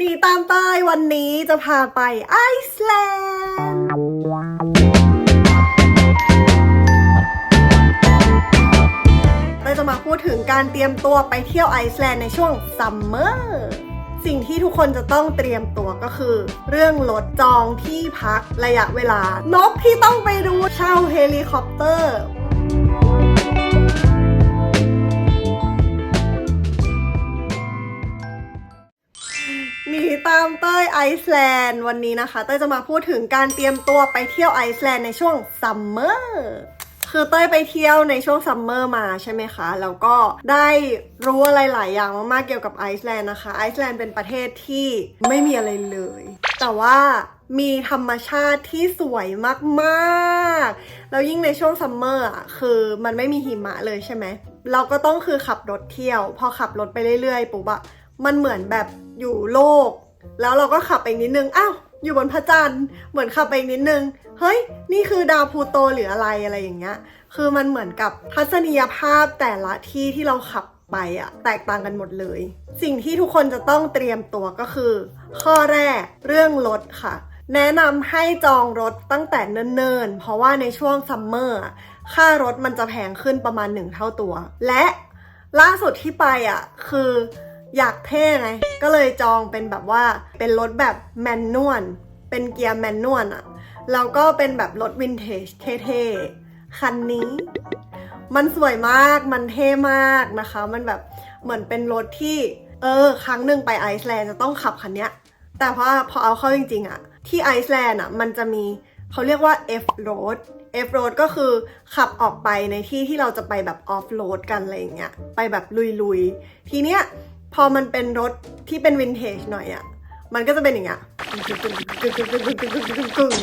นีตามเต้ยวันนี้จะพาไปไอซ์แลนด์เต้ยจะมาพูดถึงการเตรียมตัวไปเที่ยวไอซ์แลนด์ในช่วงซัมเมอร์สิ่งที่ทุกคนจะต้องเตรียมตัวก็คือเรื่องรถจองที่พักระยะเวลานกที่ต้องไปดูเช่าเฮลิคอปเตอร์หนีตามเต้ยไอซ์แลนด์วันนี้นะคะเต้ยจะมาพูดถึงการเตรียมตัวไปเที่ยวไอซ์แลนด์ในช่วงซัมเมอร์คือเต้ยไปเที่ยวในช่วงซัมเมอร์มาใช่ไหมคะแล้วก็ได้รู้อะไรหลายอย่างมากๆเกี่ยวกับไอซ์แลนด์นะคะไอซ์แลนด์เป็นประเทศที่ไม่มีอะไรเลยแต่ว่ามีธรรมชาติที่สวยมากๆแล้วยิ่งในช่วงซัมเมอร์อ่ะคือมันไม่มีหิมะเลยใช่ไหมเราก็ต้องคือขับรถเที่ยวพอขับรถไปเรื่อยๆปุ๊บอะมันเหมือนแบบอยู่โลกแล้วเราก็ขับไปนิดนึงอ้าวอยู่บนพระจันทร์เหมือนขับไปนิดนึงเฮ้ยนี่คือดาวพลูโตหรืออะไรอย่างเงี้ยคือมันเหมือนกับทัศนียภาพแต่ละที่ที่เราขับไปอะแตกต่างกันหมดเลยสิ่งที่ทุกคนจะต้องเตรียมตัวก็คือข้อแรกเรื่องรถค่ะแนะนำให้จองรถตั้งแต่เนิ่นๆเพราะว่าในช่วงซัมเมอร์ค่ารถมันจะแพงขึ้นประมาณ1 เท่าตัวและล่าสุดที่ไปอะคืออยากเท่ไงก็เลยจองเป็นแบบว่าเป็นรถแบบแมนนวลเป็นเกียร์แมนนวลอะแล้วก็เป็นแบบรถวินเทจเท่ๆคันนี้มันสวยมากมันเท่มากนะคะมันแบบเหมือนเป็นรถที่ครั้งหนึ่งไปไอซ์แลนด์จะต้องขับคันเนี้ยแต่พอเอาเข้าจริงๆอะที่ไอซ์แลนด์อะมันจะมีเขาเรียกว่า F road ก็คือขับออกไปในที่ที่เราจะไปแบบออฟโรดกันอะไรอย่างเงี้ยไปแบบลุยๆทีเนี้ยพอมันเป็นรถที่เป็นวินเทจหน่อยอะมันก็จะเป็นอย่างเงี้ยอย่า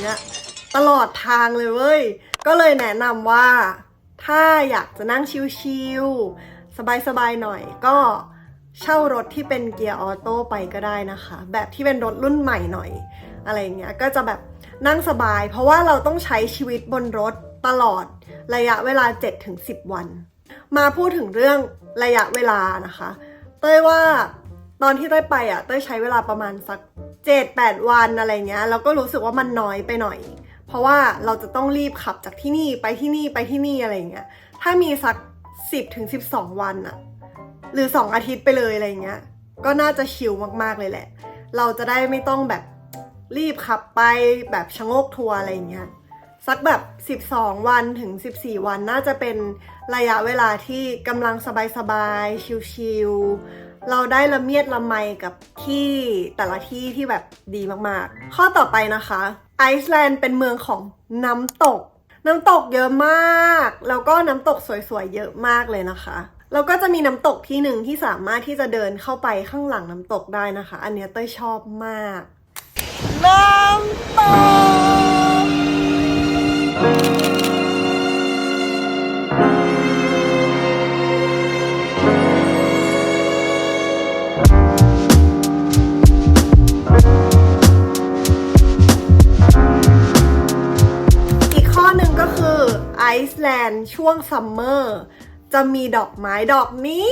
งเงี้ยตลอดทางเลยเว้ยก็เลยแนะนำว่าถ้าอยากจะนั่งชิลๆสบายๆหน่อยก็เช่ารถที่เป็นเกียร์ออโต้ไปก็ได้นะคะแบบที่เป็นรถรุ่นใหม่หน่อยอะไรอย่างเงี้ยก็จะแบบนั่งสบายเพราะว่าเราต้องใช้ชีวิตบนรถตลอดระยะเวลา 7-10 วันมาพูดถึงเรื่องระยะเวลานะคะเต้ยว่าตอนที่เต้ยไปเต้ยใช้เวลาประมาณสัก 7-8 วันอะไรเงี้ยแล้วก็รู้สึกว่ามันน้อยไปหน่อยเพราะว่าเราจะต้องรีบขับจากที่นี่ไปที่นี่ไปที่นี่อะไรเงี้ยถ้ามีสัก 10-12 วันหรือ2 อาทิตย์ไปเลยอะไรเงี้ยก็น่าจะชิลมากๆเลยแหละเราจะได้ไม่ต้องแบบรีบขับไปแบบชะโงกทัวร์อะไรเงี้ยสักแบบ12 วันถึง14 วันน่าจะเป็นระยะเวลาที่กำลังสบายๆชิลๆเราได้ละเมียดละไมกับที่แต่ละที่ที่แบบดีมากๆข้อต่อไปนะคะไอซ์แลนด์เป็นเมืองของน้ำตกเยอะมากแล้วก็น้ำตกสวยๆเยอะมากเลยนะคะแล้วก็จะมีน้ำตกที่หนึ่งที่สามารถที่จะเดินเข้าไปข้างหลังน้ำตกได้นะคะอันเนี้ยเต้ยชอบมากน้ำตกอีกข้อหนึ่งก็คือไอซ์แลนด์ช่วงซัมเมอร์จะมีดอกไม้ดอกนี้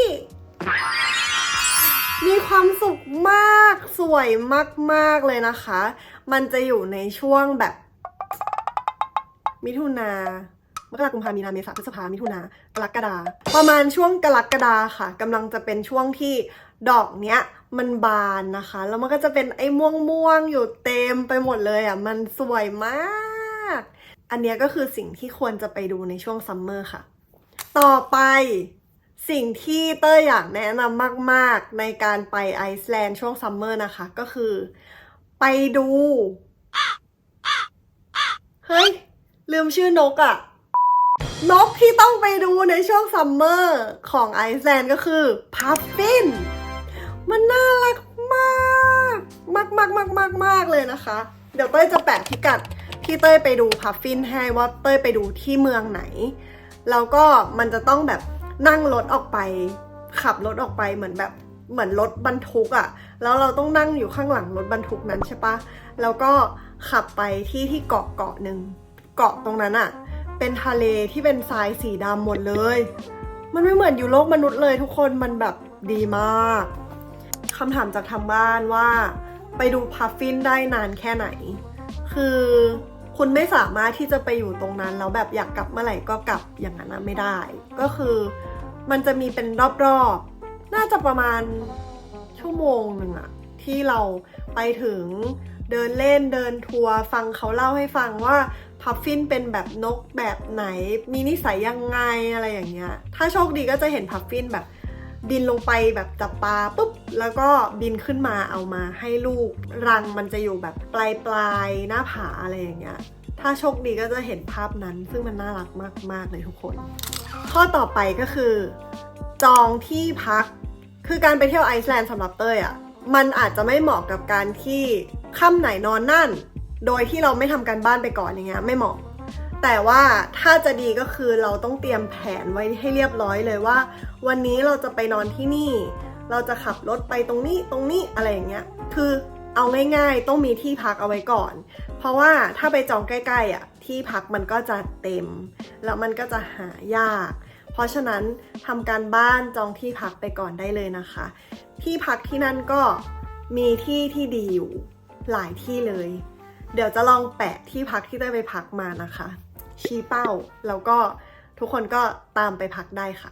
มีความสุขมากสวยมากๆเลยนะคะมันจะอยู่ในช่วงแบบมิถุนามกราคมกุมภาพันธ์มีนาเมษาพฤษภามิถุนากรกฎาประมาณช่วงกรกฎาค่ะกำลังจะเป็นช่วงที่ดอกเนี้ยมันบานนะคะแล้วมันก็จะเป็นไอ้ม่วงอยู่เต็มไปหมดเลยมันสวยมากอันเนี้ยก็คือสิ่งที่ควรจะไปดูในช่วงซัมเมอร์ค่ะต่อไปสิ่งที่เต้ยอยากแนะนำมากๆในการไปไอซ์แลนด์ช่วงซัมเมอร์นะคะก็คือไปดูเฮ้ยลืมชื่อนกนกที่ต้องไปดูในช่วงซัมเมอร์ของไอซ์แลนด์ก็คือพัฟฟินมันน่ารักมากเลยนะคะเดี๋ยวเต้ยจะแปะพิกัดที่เต้ยไปดูพัฟฟินให้ว่าเต้ยไปดูที่เมืองไหนแล้วก็มันจะต้องแบบนั่งรถออกไปขับรถออกไปเหมือนรถบรรทุกแล้วเราต้องนั่งอยู่ข้างหลังรถบรรทุกนั้นใช่ปะแล้วก็ขับไปที่เกาะหนึ่งเกาะตรงนั้นเป็นทะเลที่เป็นทรายสีดำหมดเลยมันไม่เหมือนอยู่โลกมนุษย์เลยทุกคนมันแบบดีมากคำถามจากทางบ้านว่า ไปดูพัฟฟินได้นานแค่ไหนคือคุณไม่สามารถที่จะไปอยู่ตรงนั้นแล้วแบบอยากกลับเมื่อไหร่ก็กลับอย่างนั้นไม่ได้ก็คือมันจะมีเป็นรอบๆน่าจะประมาณชั่วโมงหนึ่งอะที่เราไปถึงเดินเล่นเดินทัวร์ฟังเขาเล่าให้ฟังว่าพัฟฟินเป็นแบบนกแบบไหนมีนิสัยยังไงอะไรอย่างเงี้ยถ้าโชคดีก็จะเห็นพัฟฟินแบบบินลงไปแบบจับปลาปุ๊บแล้วก็บินขึ้นมาเอามาให้ลูกรังมันจะอยู่แบบปลายหน้าผาอะไรอย่างเงี้ยถ้าโชคดีก็จะเห็นภาพนั้นซึ่งมันน่ารักมากๆเลยทุกคนข้อต่อไปก็คือจองที่พักคือการไปเที่ยวไอซ์แลนด์สำหรับเต้ยอ่ะมันอาจจะไม่เหมาะกับการที่ค่ำไหนนอนนั่นโดยที่เราไม่ทำการบ้านไปก่อนอย่างเงี้ยไม่เหมาะแต่ว่าถ้าจะดีก็คือเราต้องเตรียมแผนไว้ให้เรียบร้อยเลยว่าวันนี้เราจะไปนอนที่นี่เราจะขับรถไปตรงนี้อะไรอย่างเงี้ยคือเอาง่ายๆต้องมีที่พักเอาไว้ก่อนเพราะว่าถ้าไปจองใกล้ๆอ่ะที่พักมันก็จะเต็มแล้วมันก็จะหายากเพราะฉะนั้นทำการบ้านจองที่พักไปก่อนได้เลยนะคะที่พักที่นั่นก็มีที่ดีอยู่หลายที่เลยเดี๋ยวจะลองแปะที่พักที่ได้ไปพักมานะคะชี้เป้าแล้วก็ทุกคนก็ตามไปพักได้ค่ะ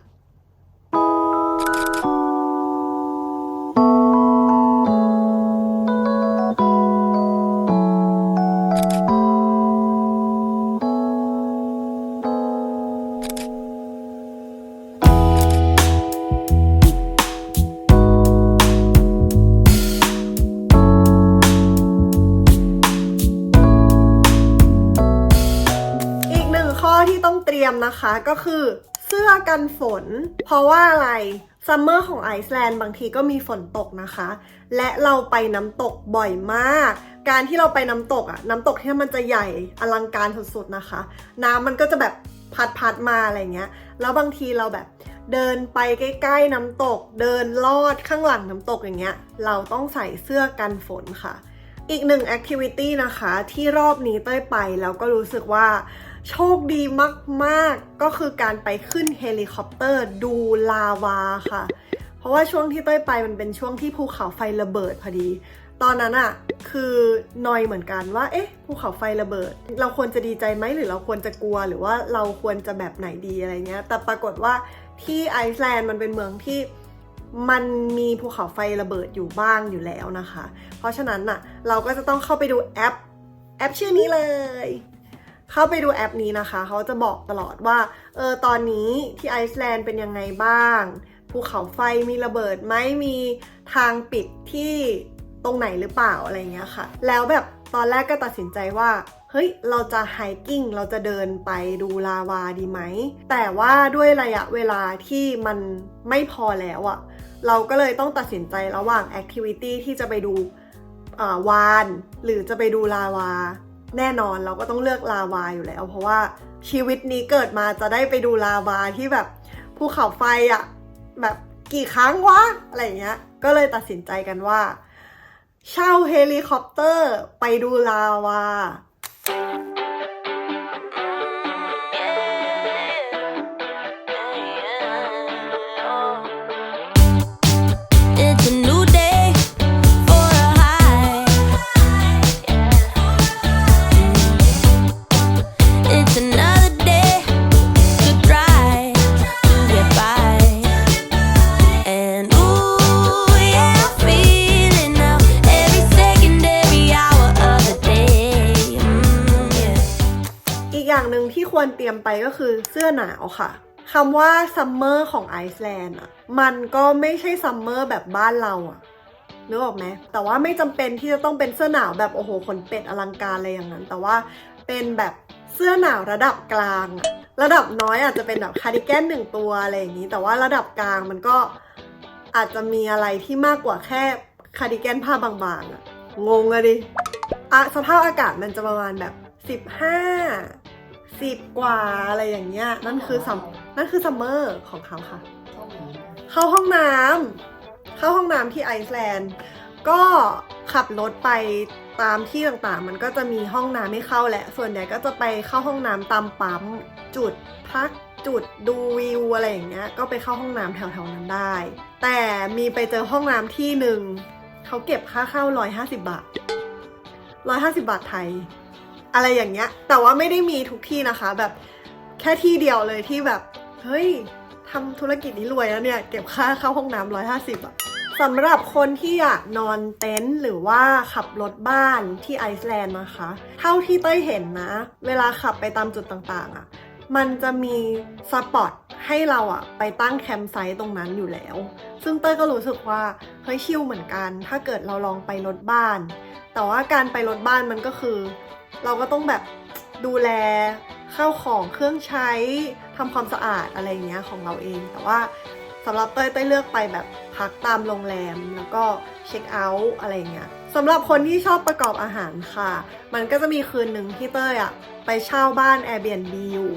ที่ต้องเตรียมนะคะก็คือเสื้อกันฝนเพราะว่าอะไรซัมเมอร์ของไอซ์แลนด์บางทีก็มีฝนตกนะคะและเราไปน้ำตกบ่อยมากการที่เราไปน้ำตกอ่ะน้ำตกที่มันจะใหญ่อลังการสุดๆนะคะน้ำมันก็จะแบบพัดมาอะไรเงี้ยแล้วบางทีเราแบบเดินไปใกล้ๆน้ำตกเดินลอดข้างหลังน้ำตกอย่างเงี้ยเราต้องใส่เสื้อกันฝนค่ะอีกหนึ่งแอคทิวิตี้นะคะที่รอบนี้เต้ยไปแล้วก็รู้สึกว่าโชคดีมากๆก็คือการไปขึ้นเฮลิคอปเตอร์ดูลาวาค่ะเพราะว่าช่วงที่เต้ยไปมันเป็นช่วงที่ภูเขาไฟระเบิดพอดีตอนนั้นอะคือนอยเหมือนกันว่าเอ๊ะภูเขาไฟระเบิดเราควรจะดีใจไหมหรือเราควรจะกลัวหรือว่าเราควรจะแบบไหนดีอะไรเงี้ยแต่ปรากฏว่าที่ไอซ์แลนด์มันเป็นเมืองที่มันมีภูเขาไฟระเบิดอยู่บ้างอยู่แล้วนะคะเพราะฉะนั้นอะเราก็จะต้องเข้าไปดูแอปชื่อนี้เลยเข้าไปดูแอปนี้นะคะเขาจะบอกตลอดว่าตอนนี้ที่ไอซ์แลนด์เป็นยังไงบ้างภูเขาไฟมีระเบิดไหมมีทางปิดที่ตรงไหนหรือเปล่าอะไรเงี้ยค่ะแล้วแบบตอนแรกก็ตัดสินใจว่าเฮ้ยเราจะไฮกิ้งเราจะเดินไปดูลาวาดีไหมแต่ว่าด้วยระยะเวลาที่มันไม่พอแล้วอะเราก็เลยต้องตัดสินใจระหว่างแอคทิวิตี้ที่จะไปดูวานหรือจะไปดูลาวาแน่นอนเราก็ต้องเลือกลาวาอยู่แล้วเพราะว่าชีวิตนี้เกิดมาจะได้ไปดูลาวาที่แบบภูเขาไฟอะแบบกี่ครั้งวะอะไรเงี้ยก็เลยตัดสินใจกันว่าเช่าเฮลิคอปเตอร์ไปดูลาวาอย่างหนึ่งที่ควรเตรียมไปก็คือเสื้อหนาวค่ะคำว่าซัมเมอร์ของไอซ์แลนด์อ่ะมันก็ไม่ใช่ซัมเมอร์แบบบ้านเราอ่ะนึกออกไหมแต่ว่าไม่จำเป็นที่จะต้องเป็นเสื้อหนาวแบบโอ้โหขนเป็ดอลังการอะไรอย่างนั้นแต่ว่าเป็นแบบเสื้อหนาวระดับกลางระดับน้อยอาจจะเป็นแบบคาร์ดิแกน1ตัวอะไรอย่างนี้แต่ว่าระดับกลางมันก็อาจจะมีอะไรที่มากกว่าแค่คาร์ดิแกนผ้าบางๆอ่ะงงอะดิสภาพอากาศมันจะประมาณแบบ10 กว่าอะไรอย่างเงี้ยนั่นคือซัมเมอร์ของเขาค่ะเข้าห้องน้ำที่ไอซ์แลนด์ก็ขับรถไปตามที่ต่างๆมันก็จะมีห้องน้ำให้เข้าแหละส่วนใหญ่ก็จะไปเข้าห้องน้ำตามปั๊มจุดพักจุดดูวิวอะไรอย่างเงี้ยก็ไปเข้าห้องน้ำแถวๆนั้นได้แต่มีไปเจอห้องน้ำที่หนึ่ง เขาเก็บค่าเข้า150 บาท150 บาทไทยอะไรอย่างเงี้ยแต่ว่าไม่ได้มีทุกที่นะคะแบบแค่ที่เดียวเลยที่แบบเฮ้ยทำธุรกิจนี้รวยแล้วเนี่ยเก็บค่าเข้าห้องน้ำ150อะสำหรับคนที่อยากนอนเต็นท์หรือว่าขับรถบ้านที่ไอซ์แลนด์นะคะเท่าที่เต้ยเห็นนะเวลาขับไปตามจุดต่างๆอะมันจะมีสปอตให้เราอะไปตั้งแคมป์ไซต์ตรงนั้นอยู่แล้วซึ่งเต้ยก็รู้สึกว่าเฮ้ยชิลเหมือนกันถ้าเกิดเราลองไปรถบ้านแต่ว่าการไปรถบ้านมันก็คือเราก็ต้องแบบดูแลข้าวของเครื่องใช้ทำความสะอาดอะไรอย่างเงี้ยของเราเองแต่ว่าสำหรับเต้ยเลือกไปแบบพักตามโรงแรมแล้วก็เช็คเอาท์อะไรเงี้ยสำหรับคนที่ชอบประกอบอาหารค่ะมันก็จะมีคืนหนึ่งที่เต้ยอะไปเช่าบ้าน Airbnb อยู่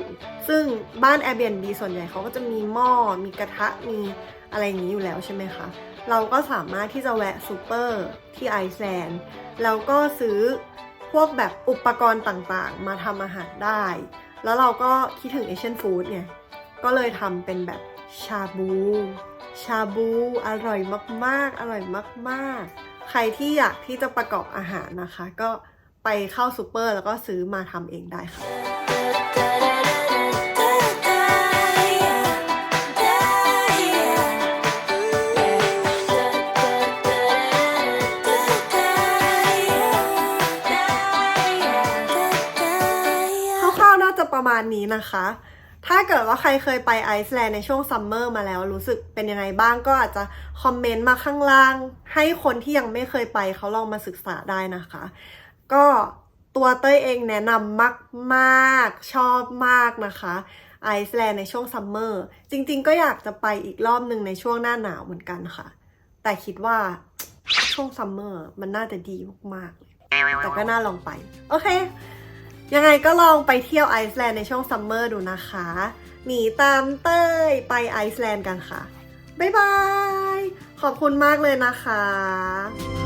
ซึ่งบ้าน Airbnb ส่วนใหญ่เขาก็จะมีหม้อมีกระทะมีอะไรอย่างนี้อยู่แล้วใช่ไหมคะเราก็สามารถที่จะแวะซูเปอร์ที่ไอซ์แลนด์แล้วก็ซื้อพวกแบบอุปกรณ์ต่างๆมาทำอาหารได้แล้วเราก็คิดถึง Asian Food ไงก็เลยทำเป็นแบบชาบูอร่อยมากๆอร่อยมากๆใครที่อยากที่จะประกอบอาหารนะคะก็ไปเข้าซูเปอร์แล้วก็ซื้อมาทำเองได้ค่ะคร่าวๆน่าจะประมาณนี้นะคะถ้าเกิดว่าใครเคยไปไอซ์แลนด์ในช่วงซัมเมอร์มาแล้วรู้สึกเป็นยังไงบ้างก็อาจจะคอมเมนต์มาข้างล่างให้คนที่ยังไม่เคยไปเขาลองมาศึกษาได้นะคะก็ตัวเต้ยเองแนะนำมากๆชอบมากนะคะไอซ์แลนด์ในช่วงซัมเมอร์จริงๆก็อยากจะไปอีกรอบหนึ่งในช่วงหน้าหนาวเหมือนกันค่ะแต่คิดว่าช่วงซัมเมอร์มันน่าจะดีมากๆแต่ก็น่าลองไปโอเคยังไงก็ลองไปเที่ยวไอซ์แลนด์ในช่วงซัมเมอร์ดูนะคะหนีตามเต้ยไปไอซ์แลนด์กันค่ะบ๊ายบายขอบคุณมากเลยนะคะ